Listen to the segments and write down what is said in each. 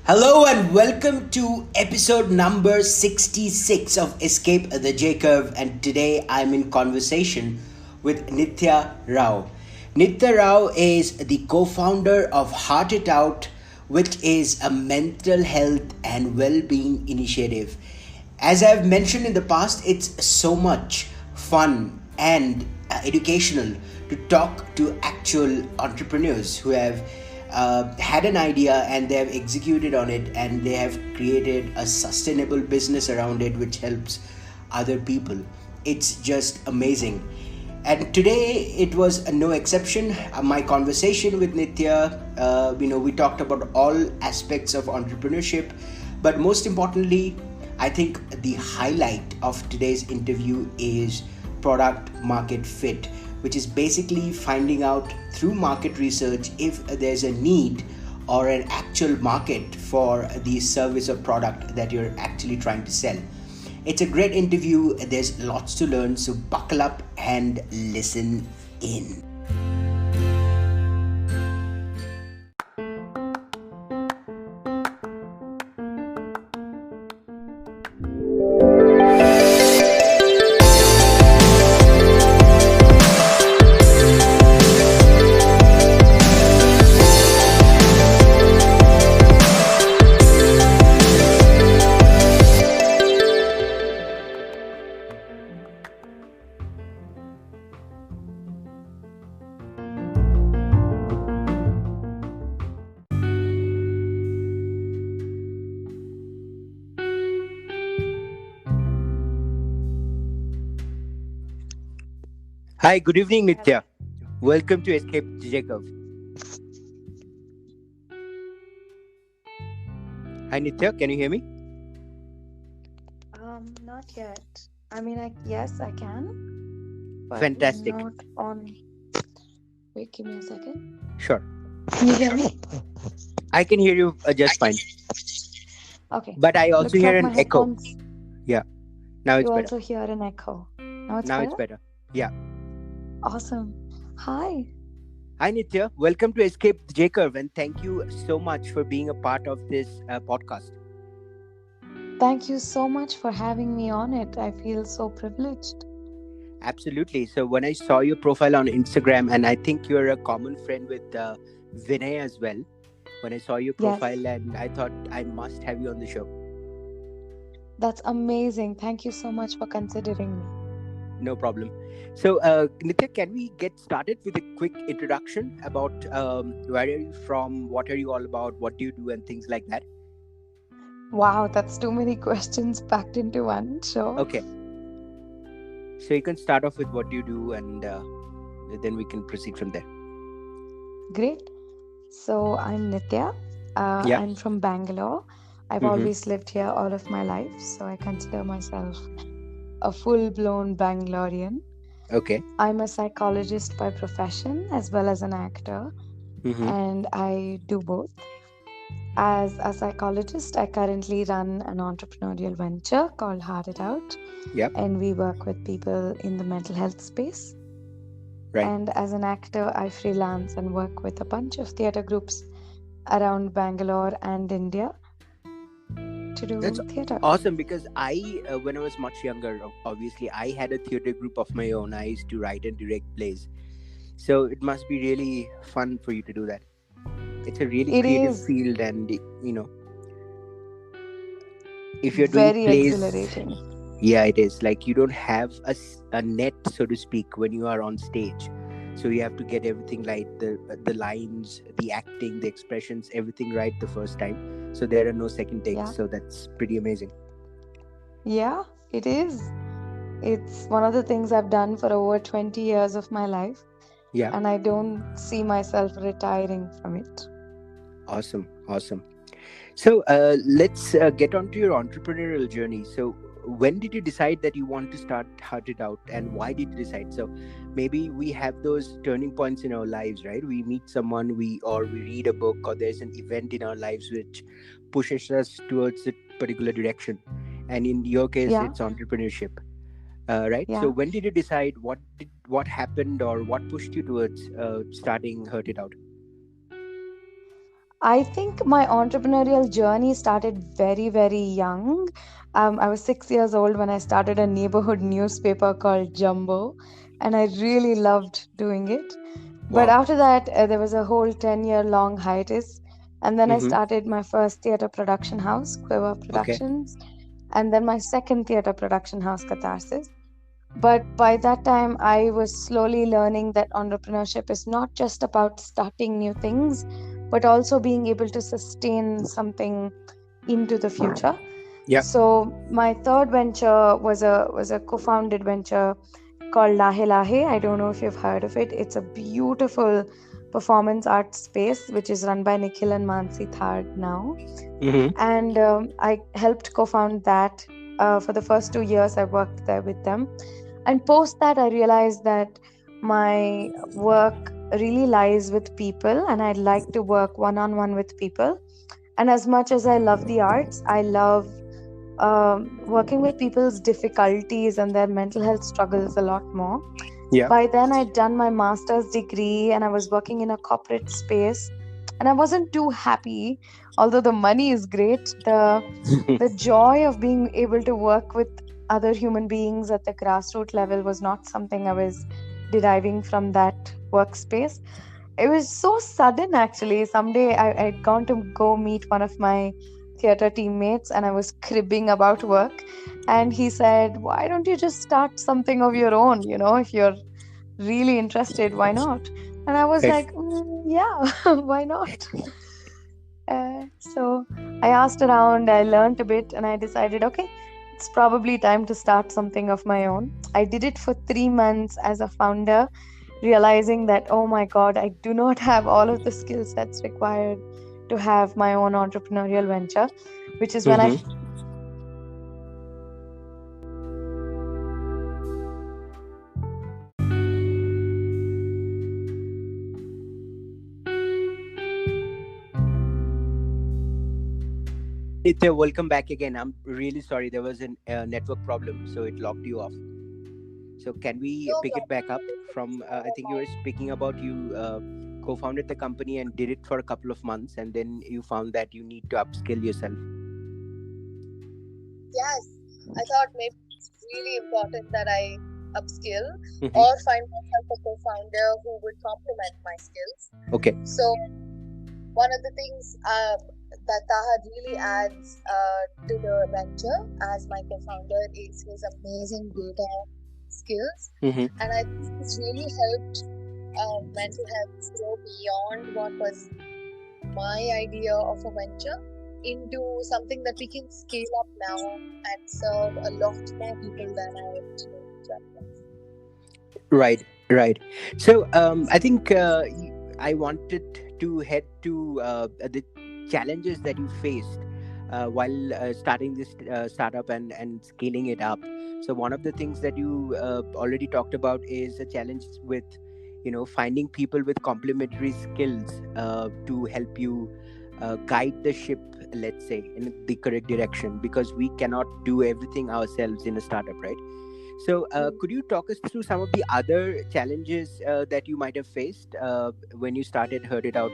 Hello and welcome to episode number 66 of Escape the J Curve, and today I'm in conversation with Nithya Rao. Nithya Rao is the co-founder of Heart It Out, which is a mental health and well-being initiative. As I've mentioned in the past, it's so much fun and educational to talk to actual entrepreneurs who have had an idea and they have executed on it and they have created a sustainable business around it which helps other people. It's just amazing. And today it was no exception. My conversation with Nithya, we talked about all aspects of entrepreneurship, but most importantly, I think the highlight of today's interview is product market fit, which is basically finding out through market research if there's a need or an actual market for the service or product that you're actually trying to sell. It's a great interview. There's lots to learn, so buckle up and listen in. Hi, good evening, Nithya. Welcome to Escape the J Curve. Hi, Nithya, can you hear me? Not yet. Yes, I can, but Fantastic. not on. Wait, give me a second. Sure. Can you hear me? I can hear you just fine. Okay. But I also Looks hear like an my echo. headphones. Yeah. Now it's You better. also hear an echo. Now Now it's better? better. Yeah. Awesome. Hi. Hi, Nithya. Welcome to Escape the J Curve, and thank you so much for being a part of this podcast. Thank you so much for having me on it. I feel so privileged. Absolutely. So when I saw your profile on Instagram, and I think you're a common friend with Vinay as well. When I saw your Yes, profile, and I thought I must have you on the show. that's amazing. Thank you so much for considering me. No problem. So, Nithya, can we get started with a quick introduction about where are you from, what are you all about, what do you do, and things like that? Wow, that's too many questions packed into one. Sure. Okay. So you can start off with what you do, and then we can proceed from there. Great. So I'm Nithya. Yeah. I'm from Bangalore. I've Mm-hmm. always lived here all of my life, so I consider myself a full-blown Bangalorean. Okay. I'm a psychologist by profession as well as an actor, Mm-hmm. and I do both. As a psychologist, I currently run an entrepreneurial venture called Heart It Out, Yep. and we work with people in the mental health space. Right. And as an actor, I freelance and work with a bunch of theatre groups around Bangalore and India to do That's theatre. awesome because when I was much younger, obviously, I had a theatre group of my own. I used to write and direct plays. So it must be really fun for you to do that. It's a really It creative is field, and if you're doing very plays, exhilarating. yeah, it is like you don't have a net, so to speak, when you are on stage. So you have to get everything right, the lines, the acting, the expressions, everything right the first time. So there are no second takes. Yeah. So that's pretty amazing. Yeah, it is. It's one of the things I've done for over 20 years of my life, Yeah. and I don't see myself retiring from it. Awesome. So let's get on to your entrepreneurial journey. So when did you decide that you want to start Heart It Out, and why did you decide? So maybe we have those turning points in our lives, right? We meet someone, we read a book, or there's an event in our lives which pushes us towards a particular direction. And in your case, Yeah, it's entrepreneurship, right? So yeah. when did you decide? What happened, or what pushed you towards starting Heart It Out? I think my entrepreneurial journey started very, very young. I was 6 years old when I started a neighborhood newspaper called Jumbo, and I really loved doing it. But Wow. after that, there was a whole 10-year long hiatus. And then I Mm-hmm. started my first theatre production house, Quiver Okay. Productions, and then my second theatre production house, Catharsis. But by that time, I was slowly learning that entrepreneurship is not just about starting new things, but also being able to sustain something into the future. Yeah. So my third venture was a co-founded venture called Lahe Lahe. I don't know if you've heard of it. It's a beautiful performance art space which is run by Nikhil and Mansi Thard now. Mm-hmm. And I helped co-found that. For the first 2 years, I worked there with them. And post that, I realized that my work really lies with people, and I'd like to work one on one with people. And as much as I love the arts, I love working with people's difficulties and their mental health struggles a lot more. Yeah. By then, I'd done my master's degree and I was working in a corporate space. And I wasn't too happy, although the money is great. The joy of being able to work with other human beings at the grassroots level was not something I was deriving from that workspace. It was so sudden, actually. Someday I'd gone to go meet one of my theater teammates and I was cribbing about work. And he said, "Why don't you just start something of your own? If you're really interested, why not?" And I was Right. like, yeah, why not? So I asked around, I learned a bit, and I decided, okay, it's probably time to start something of my own. I did it for 3 months as a founder, realizing that, oh my God, I do not have all of the skill sets required to have my own entrepreneurial venture, which is when I Mm-hmm. Nithya, welcome back again. I'm really sorry. There was a network problem, so it locked you off. So can we No pick it back up problem. from? I think you were speaking about you co-founded the company and did it for a couple of months, and then you found that you need to upskill yourself. Yes, I thought maybe it's really important that I upskill Mm-hmm. or find myself a co-founder who would complement my skills. Okay. So one of the things that Taha really adds to the venture as my co-founder is his amazing data skills, Mm-hmm. and I think it's really helped mental health grow beyond what was my idea of a venture into something that we can scale up now and serve a lot more people than I originally dreamt Right. Right. So I think I wanted to head to the challenges that you faced while starting this startup and scaling it up. So one of the things that you already talked about is a challenge with finding people with complementary skills to help you guide the ship, let's say, in the correct direction, because we cannot do everything ourselves in a startup, right? So could you talk us through some of the other challenges that you might have faced when you started Heard It Out?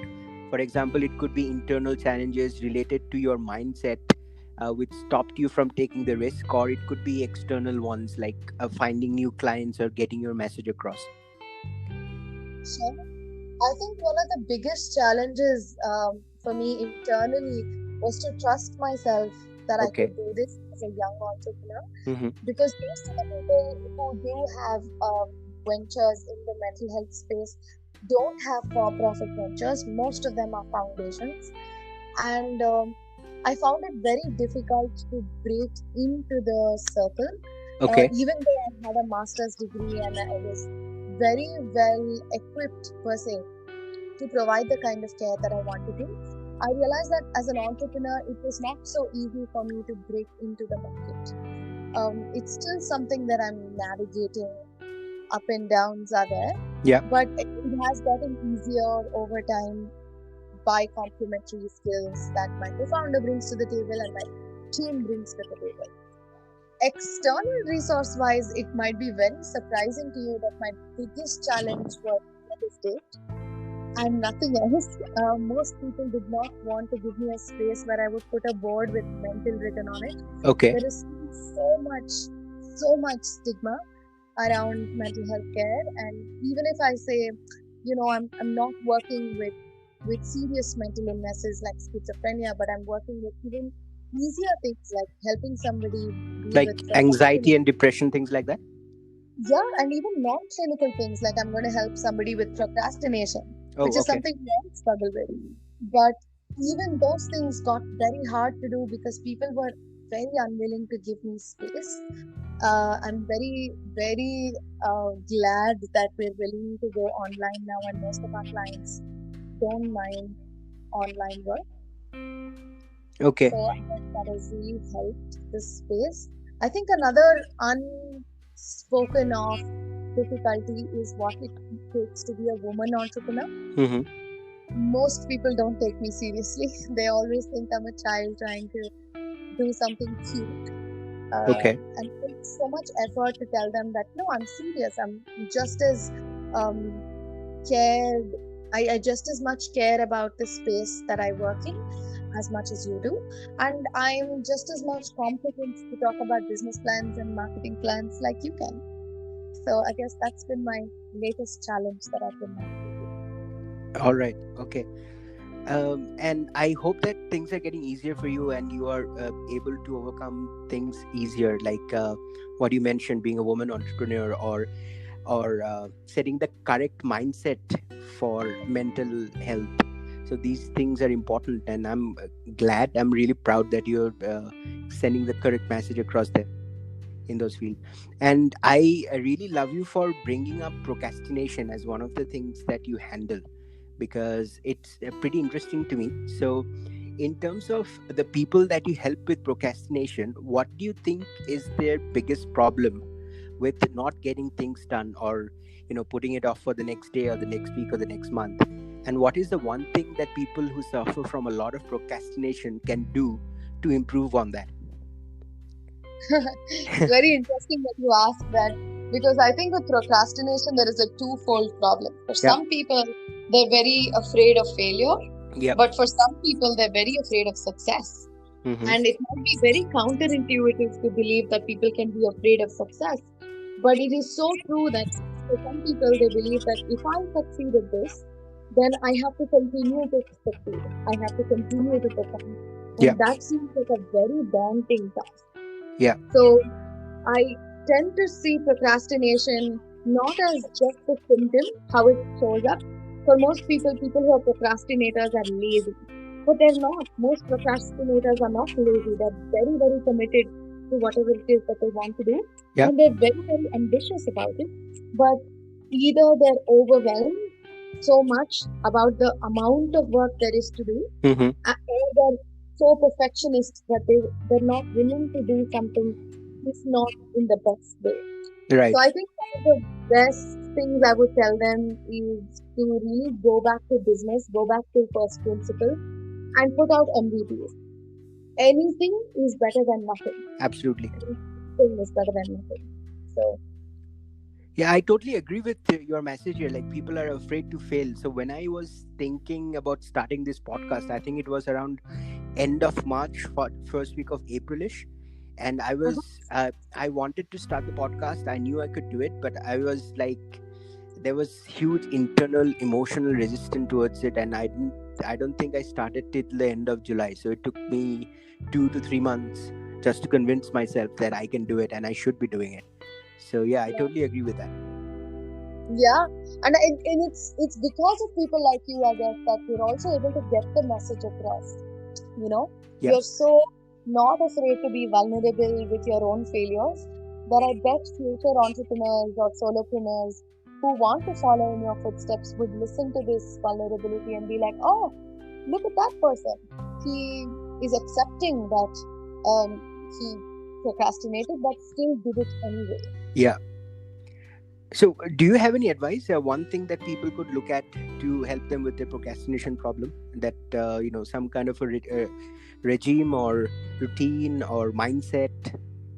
For example, it could be internal challenges related to your mindset, which stopped you from taking the risk, or it could be external ones like finding new clients or getting your message across. So I think one of the biggest challenges for me internally was to trust myself that I Okay. could do this as a young entrepreneur, Mm-hmm. because most of the people who do have ventures in the mental health space don't have for-profit ventures. Most of them are foundations, and I found it very difficult to break into the circle. Okay. Even though I had a master's degree and I was very well equipped per se to provide the kind of care that I wanted to, I realized that as an entrepreneur, it was not so easy for me to break into the market. It's still something that I'm navigating. Up and downs are there, Yeah. but it has gotten easier over time by complementary skills that my co-founder brings to the table and my team brings to the table. External resource wise, it might be very surprising to you that my biggest challenge was real estate. and nothing else. Most people did not want to give me a space where I would put a board with mental written on it. Okay. There is so much stigma around mental health care, and even if I say, I'm not working with serious mental illnesses like schizophrenia, but I'm working with even easier things like helping somebody be Like with anxiety and depression, things like that. yeah, and even non-clinical things like I'm going to help somebody with procrastination, which Oh, is okay. something we all struggle with. But even those things got very hard to do because people were very unwilling to give me space. I'm very, very glad that we're willing to go online now, and most of our clients don't mind online work. Okay. So I guess that has really helped this space. I think another unspoken of difficulty is what it takes to be a woman entrepreneur. Mm-hmm. Most people don't take me seriously. They always think I'm a child trying to do something cute. Okay. And it takes so much effort to tell them that no, I'm serious. I'm just as cared. I just as much care about the space that I work in as much as you do, and I'm just as much competent to talk about business plans and marketing plans like you can. So I guess that's been my latest challenge that I've been navigating. All right. Okay. And I hope that things are getting easier for you and you are able to overcome things easier, like what you mentioned, being a woman entrepreneur, or setting the correct mindset for mental health. So these things are important, and I'm glad, I'm really proud that you're sending the correct message across there in those fields. And I really love you for bringing up procrastination as one of the things that you handle, because it's pretty interesting to me. So in terms of the people that you help with procrastination, what do you think is their biggest problem with not getting things done, or putting it off for the next day or the next week or the next month? And what is the one thing that people who suffer from a lot of procrastination can do to improve on that? It's very interesting that you ask that, because I think with procrastination there is a twofold problem. For Yeah. some people, they're very afraid of failure, Yeah. but for some people, they're very afraid of success. Mm-hmm. And it might be very counterintuitive to believe that people can be afraid of success. But it is so true that for some people, they believe that if I succeed at this, then I have to continue to succeed. I have to continue to perform. And Yeah. that seems like a very daunting task. Yeah. So I tend to see procrastination not as just a symptom, how it shows up. For most people who are procrastinators are lazy. But they're not. Most procrastinators are not lazy. They're very, very committed to whatever it is that they want to do. Yeah. And they're very, very ambitious about it. But either they're overwhelmed so much about the amount of work there is to do, Mm-hmm. or they're so perfectionist that they're not willing to do something if not in the best way. Right. So I think one of the best things I would tell them is to really go back to business, go back to first principles, and put out MVPs. Anything is better than nothing. Absolutely. Anything is better than nothing. So yeah, I totally agree with your message here. Like, people are afraid to fail. So when I was thinking about starting this podcast, I think it was around end of March, first week of Aprilish, and I was I wanted to start the podcast. I knew I could do it, but I was like, there was huge internal emotional resistance towards it, and I don't think I started till the end of July. So it took me 2 to 3 months just to convince myself that I can do it and I should be doing it. So yeah, I totally agree with that. Yeah, and it's because of people like you, I guess, that you're also able to get the message across. Yeah. You're so not afraid to be vulnerable with your own failures that I bet future entrepreneurs or solopreneurs who want to follow in your footsteps would listen to this vulnerability and be like, oh, look at that person. He is accepting that he procrastinated but still did it anyway. Yeah. So do you have any advice? One thing that people could look at to help them with their procrastination problem, that some kind of a regime or routine or mindset?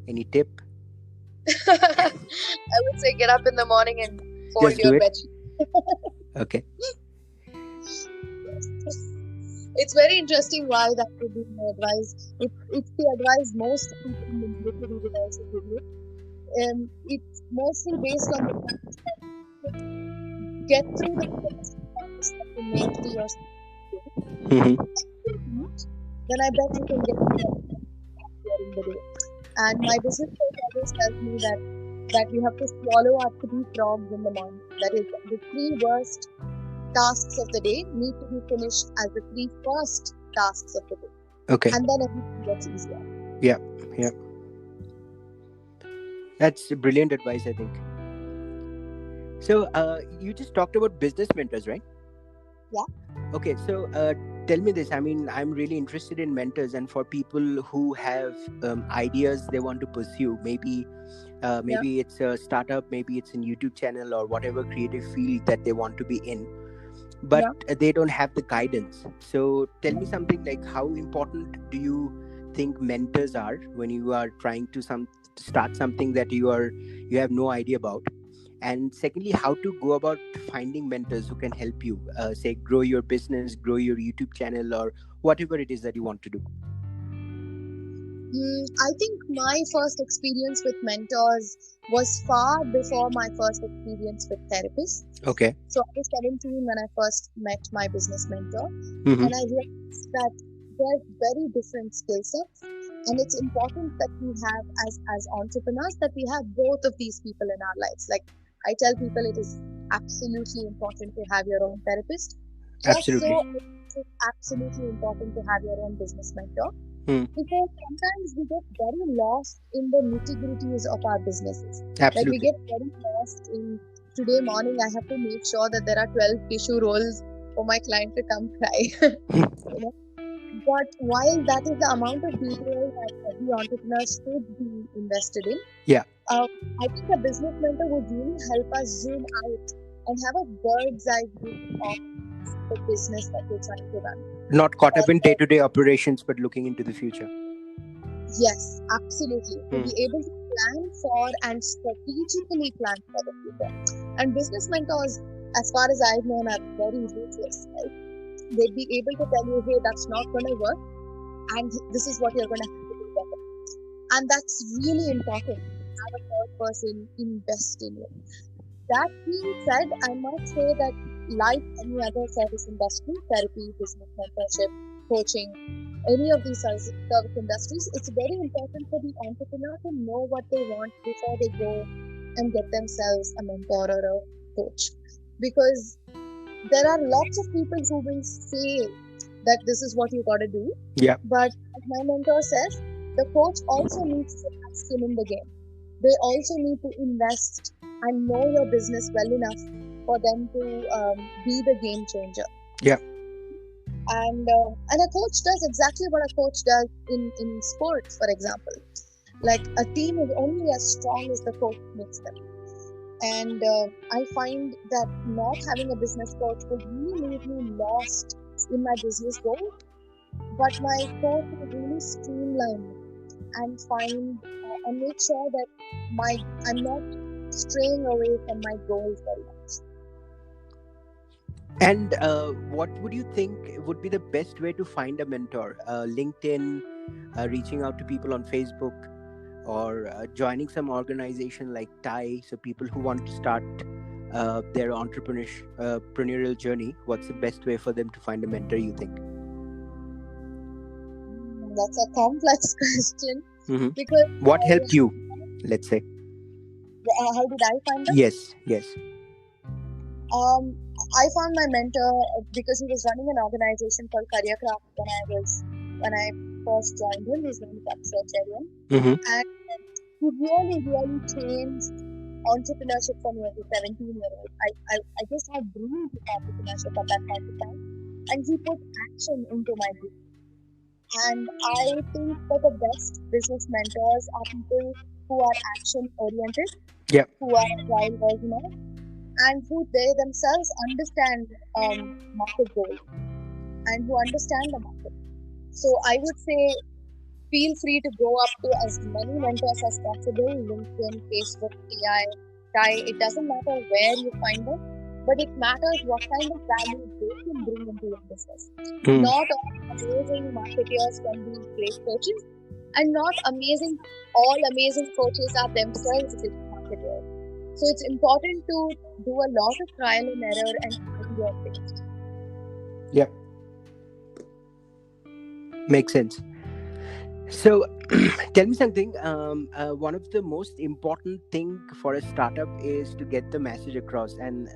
Any tip? I would say get up in the morning and fold Just do your it. bedsheet. Okay. It's very interesting why that would be my advice. It's the advice most people in the military would also give you. It's mostly based on the fact that get through the first promise that you make to yourself, Mhm. then I bet you can get there during the day. And my business coach always tells me that we have to swallow our three frogs in the morning. That is, the three worst tasks of the day need to be finished as the three first tasks of the day. Okay. And then everything gets easier. Yeah. That's brilliant advice, I think. So, you just talked about business mentors, right? Yeah. Okay, so tell me this. I mean, I'm really interested in mentors, and for people who have ideas they want to pursue, maybe it's a startup, maybe it's a YouTube channel, or whatever creative field that they want to be in, but they don't have the guidance. So, tell me something like, how important do you think mentors are when you are trying to start something that you have no idea about? And secondly, how to go about finding mentors who can help you, say, grow your business, grow your YouTube channel, or whatever it is that you want to do. I think my first experience with mentors was far before my first experience with therapists. Okay. So I was 17 when I first met my business mentor, Mm-hmm. and I realized that they're very different skill sets, and it's important that we have, as entrepreneurs, that we have both of these people in our lives. Like I tell people, it is absolutely important to have your own therapist. Absolutely. So it's absolutely important to have your own business mentor. Because sometimes we get very lost in the nitty-gritties of our businesses. Absolutely. Like we get very lost in, today morning I have to make sure that there are 12 tissue rolls for my client to come cry. But while that is the amount of detail that every entrepreneur should be invested in, I think a business mentor would really help us zoom out and have a bird's eye view of the business that we're trying to run. Not caught up in day-to-day operations, but looking into the future. Yes, absolutely. To be able to plan for and strategically plan for the future. And business mentors, as far as I've known, are very ruthless, right? They'd be able to tell you, hey, that's not going to work, and this is what you're going to have to do better. And that's really important. Have a third person invest in you. That being said, I must say that like any other service industry, therapy, business mentorship, coaching, any of these service industries, it's very important for the entrepreneur to know what they want before they go and get themselves a mentor or a coach. Because there are lots of people who will say that this is what you got to do. Yeah. But as my mentor says, the coach also needs to have skin in the game. They also need to invest and know your business well enough for them to be the game changer. Yeah. And a coach does exactly what a coach does in sports, for example. Like a team is only as strong as the coach makes them. And I find that not having a business coach would really leave me lost in my business goal. But my coach would really streamline me and find and make sure that I'm not straying away from my goals very much. And what would you think would be the best way to find a mentor? LinkedIn, reaching out to people on Facebook, or joining some organization like TIE? So people who want to start their entrepreneurial journey, what's the best way for them to find a mentor, you think? That's a complex question. Mm-hmm. Because what helped you, let's say? How did I find them? Yes. I found my mentor because he was running an organization called Career Craft when I first joined him. His name is Akshay. And he really changed entrepreneurship for me as a 17-year-old. I just had dreams of entrepreneurship at that point in time, and he put action into my dream. And I think that the best business mentors are people who are action oriented, who are wild original, and who they themselves understand market goals and who understand the market. So I would say, feel free to go up to as many mentors as possible. LinkedIn, Facebook, TI, it doesn't matter where you find them. but it matters what kind of value they can bring into your business. Hmm. Not all amazing marketeers can be great coaches, and not all amazing coaches are themselves great marketers. So it's important to do a lot of trial and error and find your way. Yeah, makes sense. So, tell me something. One of the most important thing for a startup is to get the message across, and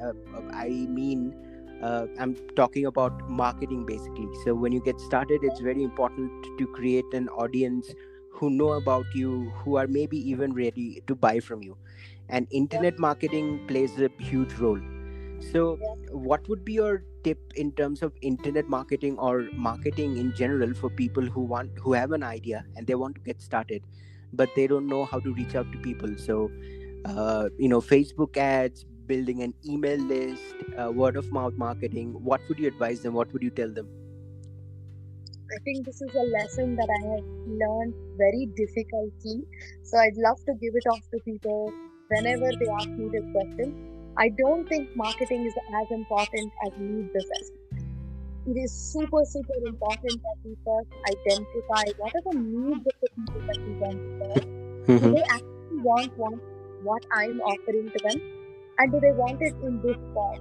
I mean, I'm talking about marketing basically. So, when you get started, it's very important to create an audience who know about you, who are maybe even ready to buy from you, and internet marketing plays a huge role. So, what would be your tip in terms of internet marketing or marketing in general for people who have an idea and they want to get started, but they don't know how to reach out to people? So, Facebook ads, building an email list, word of mouth marketing. What would you advise them? What would you tell them? I think this is a lesson that I have learned very difficultly. So I'd love to give it off to people whenever they ask me this question. I don't think marketing is as important as need assessment. It is super, super important that we first identify what are the needs of the people that we want to serve. Do they actually want what I'm offering to them? And do they want it in this form?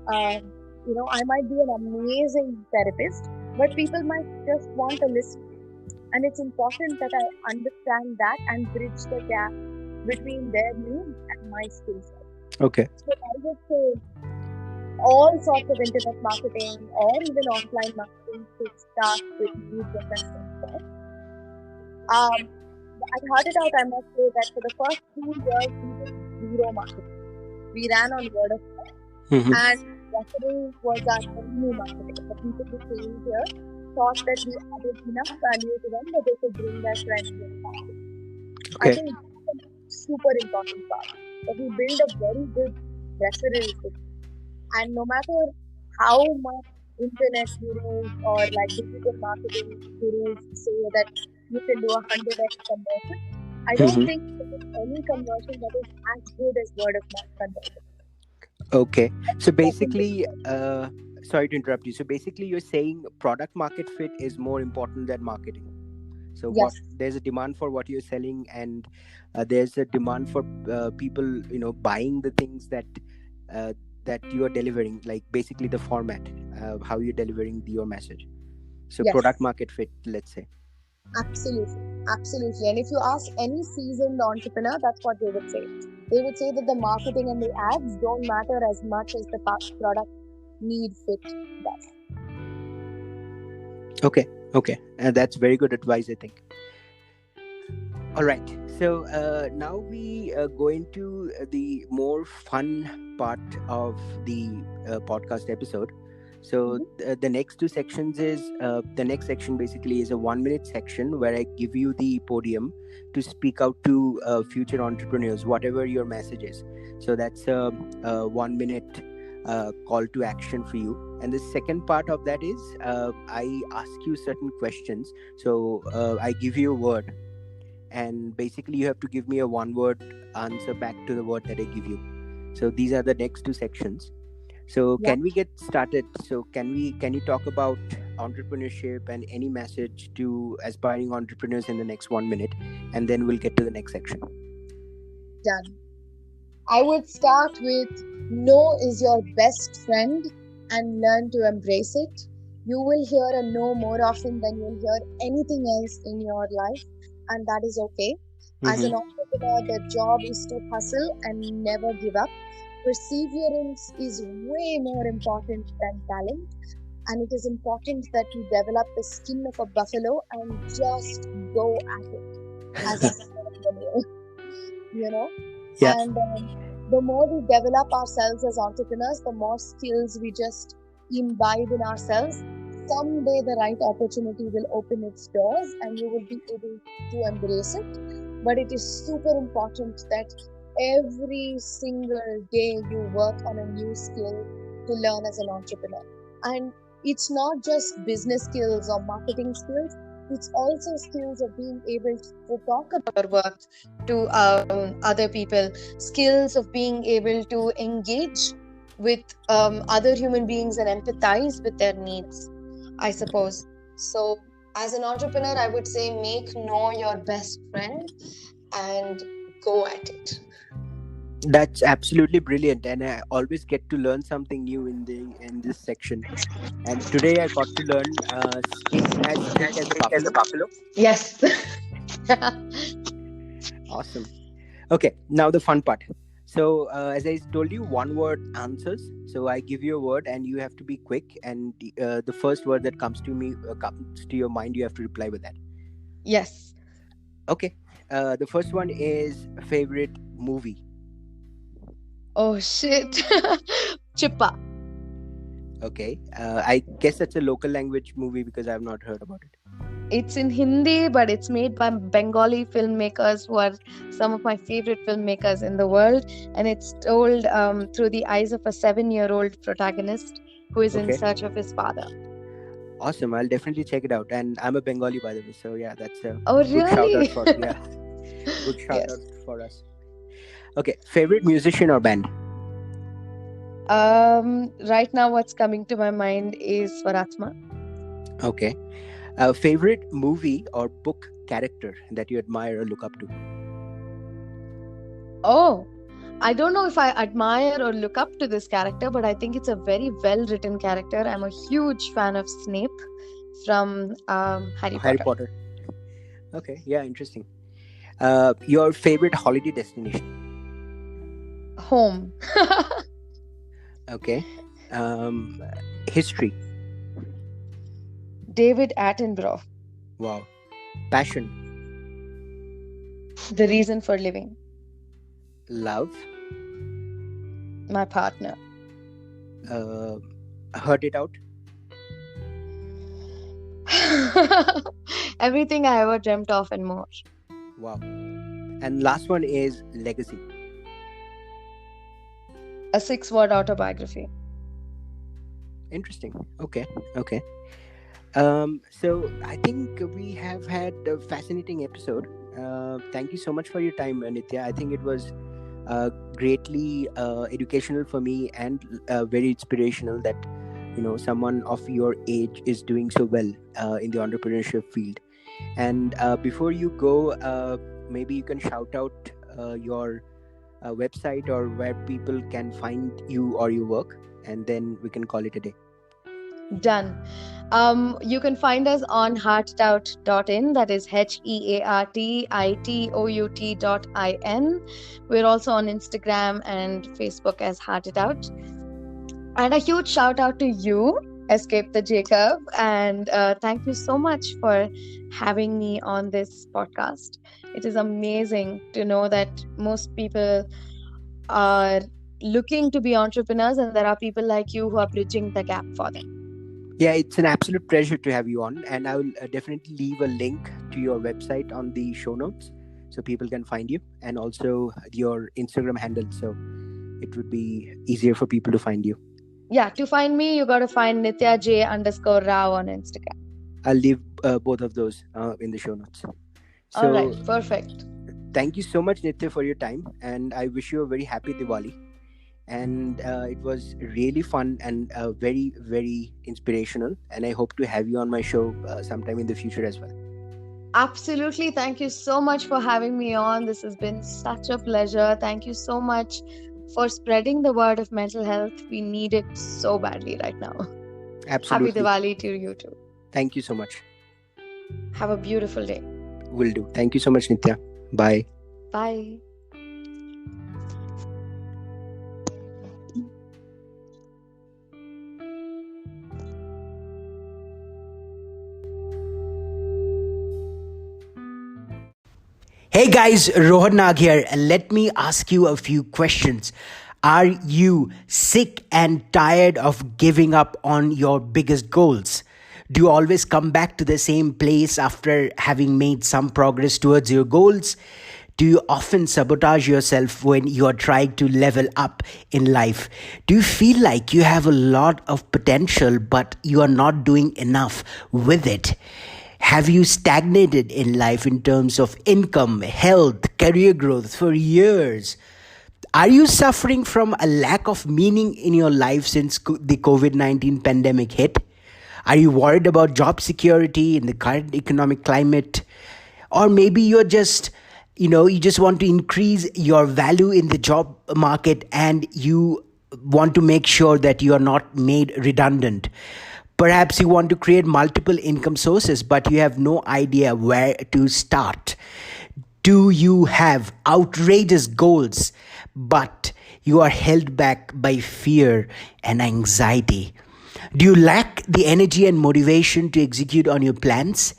I might be an amazing therapist, but people might just want a listen. And it's important that I understand that and bridge the gap between their needs and my skill set. Okay. So I would say all sorts of internet marketing or even offline marketing should start with needs assessment first. At Heart It Out, I must say that for the first 2 years, we did zero marketing. We ran on word of mouth, and marketing was our only marketing. The people who came here thought that we added enough value to them that they could bring their friends and family. I think that's a super important part. That we build a very good referral system. And no matter how much internet gurus or like digital marketing gurus say that you can do 100x conversion, I don't think there is any conversion that is as good as word of mouth conversion. Okay. So basically, sorry to interrupt you. So basically, you're saying product market fit is more important than marketing. So Yes. there's a demand for what you're selling, and there's a demand for people, buying the things that you are delivering, like basically the format, how you're delivering your message. So Yes. product market fit, let's say. Absolutely. Absolutely. And if you ask any seasoned entrepreneur, that's what they would say. They would say that the marketing and the ads don't matter as much as the product need fit does. Okay. That's very good advice, I think. All right. So now we go into the more fun part of the podcast episode. So the next two sections is the next section basically is a 1 minute section where I give you the podium to speak out to future entrepreneurs, whatever your message is. So that's a 1 minute call to action for you. And the second part of that is I ask you certain questions. So I give you a word, and basically you have to give me a one word answer back to the word that I give you. So these are the next two sections. So can we get started? So can you talk about entrepreneurship and any message to aspiring entrepreneurs in the next 1 minute, and then we'll get to the next section. Done. I would start with no is your best friend and learn to embrace it. You will hear a no more often than you'll hear anything else in your life, and that is okay. As an entrepreneur, the job is to hustle and never give up. Perseverance is way more important than talent, and it is important that you develop the skin of a buffalo and just go at it as a Yeah. And the more we develop ourselves as entrepreneurs, the more skills we just imbibe in ourselves. Someday the right opportunity will open its doors and you will be able to embrace it. But it is super important that every single day you work on a new skill to learn as an entrepreneur. And it's not just business skills or marketing skills, it's also skills of being able to talk about your work to other people, skills of being able to engage with other human beings and empathize with their needs, I suppose. So, as an entrepreneur, I would say make know your best friend and go at it. That's absolutely brilliant, and I always get to learn something new in this section. And today I got to learn stick as thick as a buffalo. Yes. Awesome. Okay, now the fun part. So, as I told you, one word answers. So I give you a word, and you have to be quick. And the first word that comes to your mind, you have to reply with that. Yes. Okay. The first one is favorite movie. Oh shit. Chippa. Okay. I guess that's a local language movie because I have not heard about it. It's in Hindi, but it's made by Bengali filmmakers who are some of my favorite filmmakers in the world. And it's told through the eyes of a 7-year-old protagonist who is in Okay. search of his father. Awesome. I'll definitely check it out. And I'm a Bengali, by the way. So yeah, that's a Oh, good shout really? out for good shout Yes. out for us. Okay. Favorite musician or band? Right now, what's coming to my mind is Swaratma. Okay. Favorite movie or book character that you admire or look up to? Oh, I don't know if I admire or look up to this character, but I think it's a very well written character. I'm a huge fan of Snape from Harry Potter. Potter. Okay. Yeah. Interesting. Your favorite holiday destination? Home. Okay. History. David Attenborough. Wow. Passion. The reason for living. Love. My partner. Heard it out. Everything I ever dreamt of and more. Wow. And last one is legacy. A 6-word autobiography. Interesting. Okay. So I think we have had a fascinating episode. Thank you so much for your time, Nithya. I think it was greatly educational for me and very inspirational that someone of your age is doing so well in the entrepreneurship field. And before you go, maybe you can shout out your website or where people can find you or your work, and then we can call it a day. Done. You can find us on heartout.in, that is HEARTITOUT.in. We're also on Instagram and Facebook as Heart It Out. And a huge shout out to you, Escape the Jacob, and thank you so much for having me on this podcast. It is amazing to know that most people are looking to be entrepreneurs, and there are people like you who are bridging the gap for them. Yeah, it's an absolute pleasure to have you on, and I will definitely leave a link to your website on the show notes so people can find you, and also your Instagram handle, so it would be easier for people to find you. Yeah, to find me, you got to find Nithya J_Rao on Instagram. I'll leave both of those in the show notes. So, all right, perfect. Thank you so much, Nithya, for your time, and I wish you a very happy Diwali. And it was really fun and very, very inspirational. And I hope to have you on my show sometime in the future as well. Absolutely. Thank you so much for having me on. This has been such a pleasure. Thank you so much for spreading the word of mental health. We need it so badly right now. Absolutely. Happy Diwali to you too. Thank you so much. Have a beautiful day. Will do. Thank you so much, Nithya. Bye. Bye. Hey guys, Rohan Nag here, and let me ask you a few questions. Are you sick and tired of giving up on your biggest goals? Do you always come back to the same place after having made some progress towards your goals? Do you often sabotage yourself when you are trying to level up in life? Do you feel like you have a lot of potential but you are not doing enough with it? Have you stagnated in life in terms of income, health, career growth for years? Are you suffering from a lack of meaning in your life since the COVID 19 pandemic hit? Are you worried about job security in the current economic climate? Or maybe you're just, you just want to increase your value in the job market and you want to make sure that you are not made redundant. Perhaps you want to create multiple income sources, but you have no idea where to start. Do you have outrageous goals, but you are held back by fear and anxiety? Do you lack the energy and motivation to execute on your plans?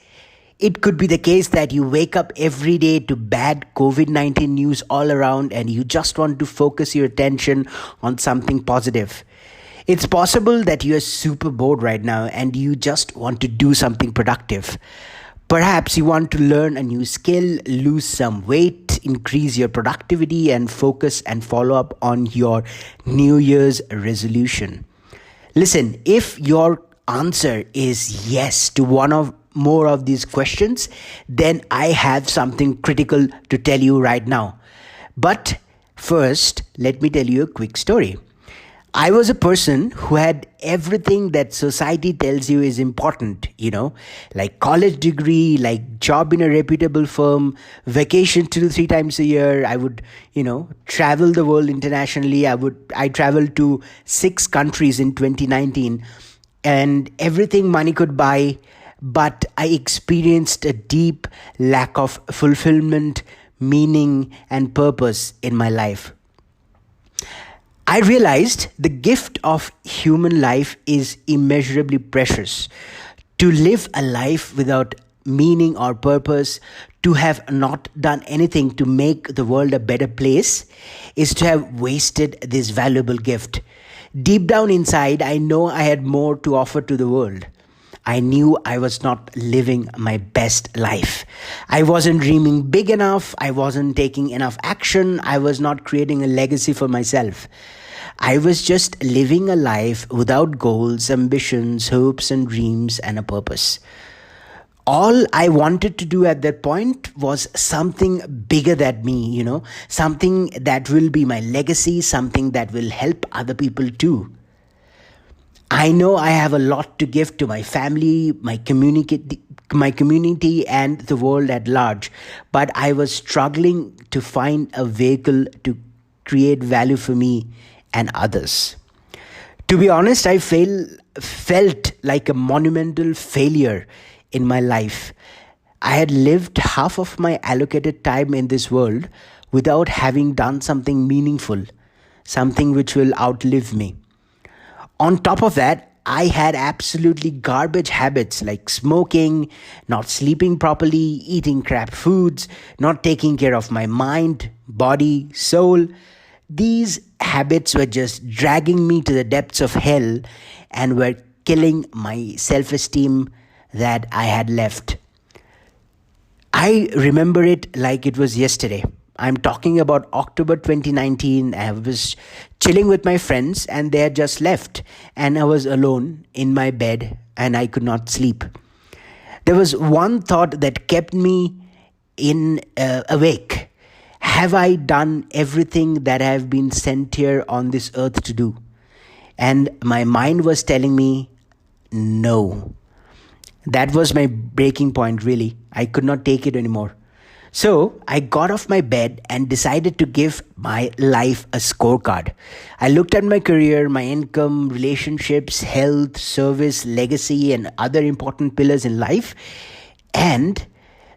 It could be the case that you wake up every day to bad COVID 19 news all around and you just want to focus your attention on something positive. It's possible that you're super bored right now and you just want to do something productive. Perhaps you want to learn a new skill, lose some weight, increase your productivity, and focus and follow up on your New Year's resolution. Listen, if your answer is yes to one of more of these questions, then I have something critical to tell you right now. But first, let me tell you a quick story. I was a person who had everything that society tells you is important, like college degree, like job in a reputable firm, vacation 2 to 3 times a year. I would, travel the world internationally. I traveled to 6 countries in 2019 and everything money could buy. But I experienced a deep lack of fulfillment, meaning, and purpose in my life. I realized the gift of human life is immeasurably precious. To live a life without meaning or purpose, to have not done anything to make the world a better place, is to have wasted this valuable gift. Deep down inside, I know I had more to offer to the world. I knew I was not living my best life. I wasn't dreaming big enough. I wasn't taking enough action. I was not creating a legacy for myself. I was just living a life without goals, ambitions, hopes, and dreams, and a purpose. All I wanted to do at that point was something bigger than me, something that will be my legacy, something that will help other people too. I know I have a lot to give to my family, my community and the world at large, but I was struggling to find a vehicle to create value for me and others. To be honest, I felt like a monumental failure in my life. I had lived half of my allocated time in this world without having done something meaningful, something which will outlive me. On top of that, I had absolutely garbage habits like smoking, not sleeping properly, eating crap foods, not taking care of my mind, body, soul. These habits were just dragging me to the depths of hell and were killing my self-esteem that I had left. I remember it like it was yesterday. I'm talking about October 2019. I was chilling with my friends and they had just left and I was alone in my bed and I could not sleep. There was one thought that kept me awake. Have I done everything that I have been sent here on this earth to do? And my mind was telling me, no. That was my breaking point, really. I could not take it anymore. So I got off my bed and decided to give my life a scorecard. I looked at my career, my income, relationships, health, service, legacy, and other important pillars in life. And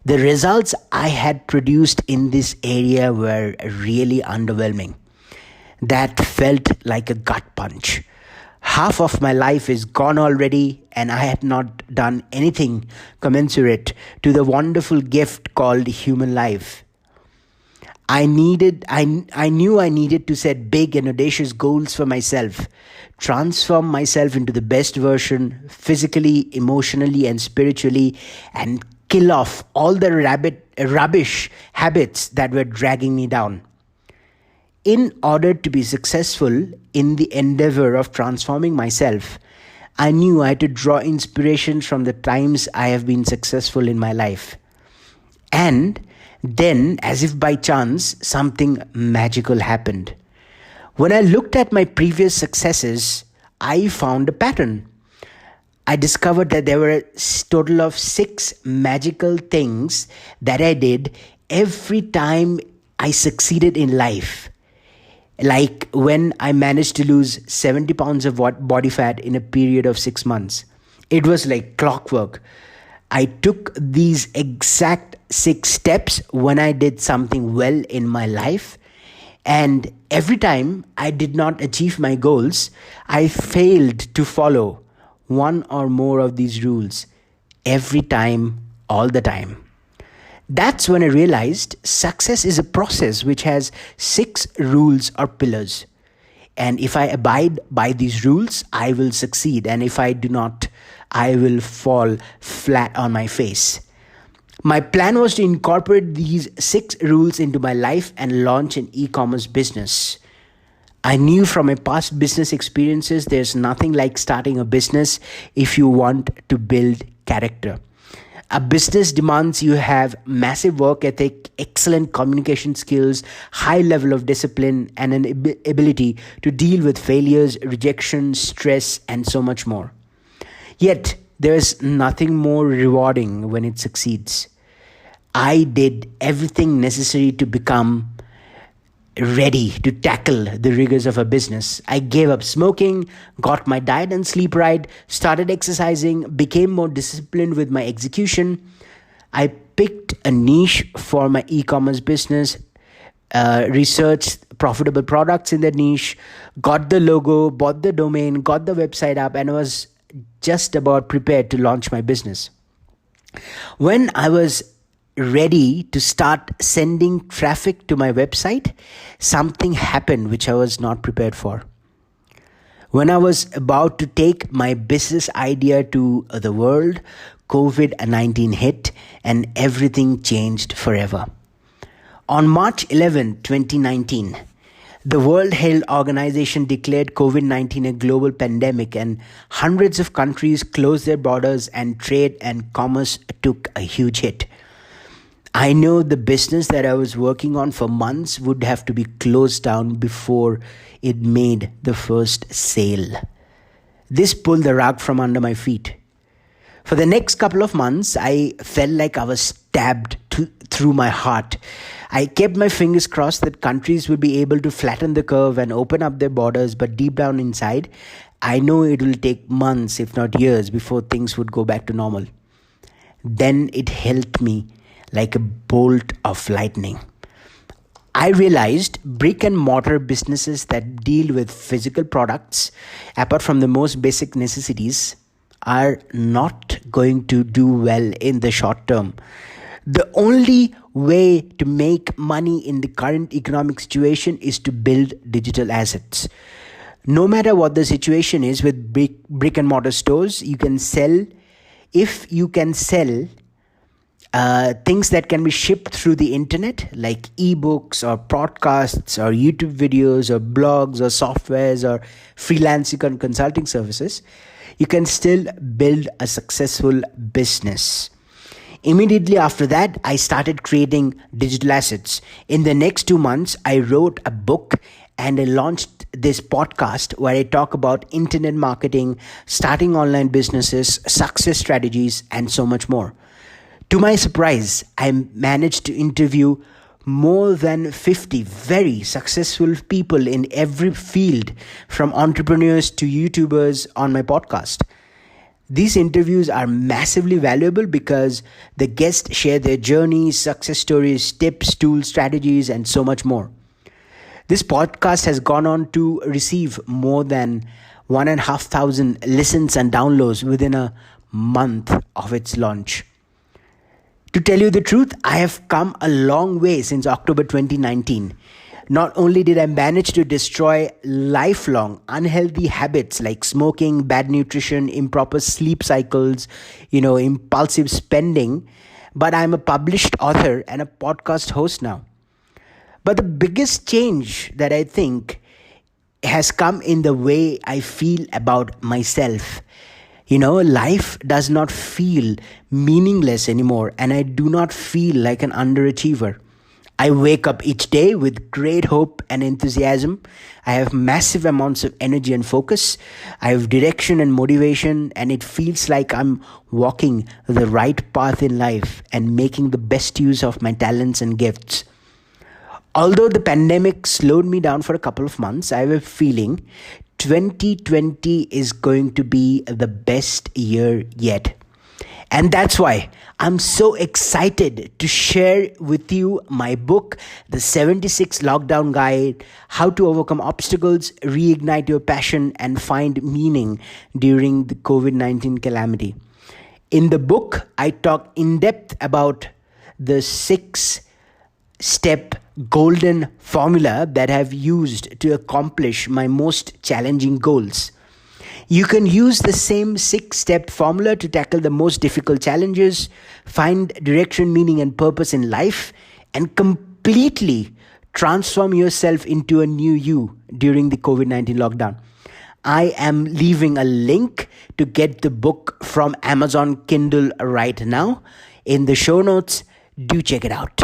the results I had produced in this area were really underwhelming. That felt like a gut punch. Half of my life is gone already and I had not done anything commensurate to the wonderful gift called human life. I knew I needed to set big and audacious goals for myself, transform myself into the best version physically, emotionally, and spiritually, and kill off all the rubbish habits that were dragging me down. In order to be successful in the endeavor of transforming myself, I knew I had to draw inspiration from the times I have been successful in my life. And then, as if by chance, something magical happened. When I looked at my previous successes, I found a pattern. I discovered that there were a total of 6 magical things that I did every time I succeeded in life. Like when I managed to lose 70 pounds of body fat in a period of 6 months. It was like clockwork. I took these exact 6 steps when I did something well in my life. And every time I did not achieve my goals, I failed to follow one or more of these rules every time, all the time. That's when I realized success is a process which has 6 rules or pillars. And if I abide by these rules, I will succeed. And if I do not, I will fall flat on my face. My plan was to incorporate these 6 rules into my life and launch an e-commerce business. I knew from my past business experiences there's nothing like starting a business if you want to build character. A business demands you have massive work ethic, excellent communication skills, high level of discipline, and an ability to deal with failures, rejection, stress, and so much more. Yet, there is nothing more rewarding when it succeeds. I did everything necessary to become ready to tackle the rigors of a business. I gave up smoking, got my diet and sleep right, started exercising, became more disciplined with my execution. I picked a niche for my e-commerce business, researched profitable products in the niche, got the logo, bought the domain, got the website up, and was just about prepared to launch my business. When I was ready to start sending traffic to my website, something happened which I was not prepared for. When I was about to take my business idea to the world, COVID-19 hit and everything changed forever. On March 11, 2019, the World Health Organization declared COVID-19 a global pandemic and hundreds of countries closed their borders and trade and commerce took a huge hit. I know the business that I was working on for months would have to be closed down before it made the first sale. This pulled the rug from under my feet. For the next couple of months, I felt like I was stabbed through my heart. I kept my fingers crossed that countries would be able to flatten the curve and open up their borders, but deep down inside, I know it will take months, if not years, before things would go back to normal. Then it helped me like a bolt of lightning. I realized brick and mortar businesses that deal with physical products, apart from the most basic necessities, are not going to do well in the short term. The only way to make money in the current economic situation is to build digital assets. No matter what the situation is with brick and mortar stores, you can sell. If you can sell things that can be shipped through the internet, like ebooks or podcasts or YouTube videos or blogs or softwares or freelancing and consulting services, you can still build a successful business. Immediately after that, I started creating digital assets. In the next 2 months, I wrote a book and I launched this podcast where I talk about internet marketing, starting online businesses, success strategies, and so much more. To my surprise, I managed to interview more than 50 very successful people in every field, from entrepreneurs to YouTubers, on my podcast. These interviews are massively valuable because the guests share their journeys, success stories, tips, tools, strategies, and so much more. This podcast has gone on to receive more than 1,500 listens and downloads within a month of its launch. To tell you the truth, I have come a long way since October 2019. Not only did I manage to destroy lifelong unhealthy habits like smoking, bad nutrition, improper sleep cycles, impulsive spending, but I'm a published author and a podcast host now. But the biggest change that I think has come in the way I feel about myself. Life does not feel meaningless anymore, and I do not feel like an underachiever. I wake up each day with great hope and enthusiasm. I have massive amounts of energy and focus. I have direction and motivation, and it feels like I'm walking the right path in life and making the best use of my talents and gifts. Although the pandemic slowed me down for a couple of months, I have a feeling 2020 is going to be the best year yet. And that's why I'm so excited to share with you my book, The 76 Lockdown Guide: How to Overcome Obstacles, Reignite Your Passion, and Find Meaning During the COVID-19 Calamity. In the book, I talk in depth about the 6-step golden formula that I've used to accomplish my most challenging goals. You can use the same 6-step formula to tackle the most difficult challenges, find direction, meaning, and purpose in life, and completely transform yourself into a new you during the COVID-19 lockdown. I am leaving a link to get the book from Amazon Kindle right now in the show notes. Do check it out.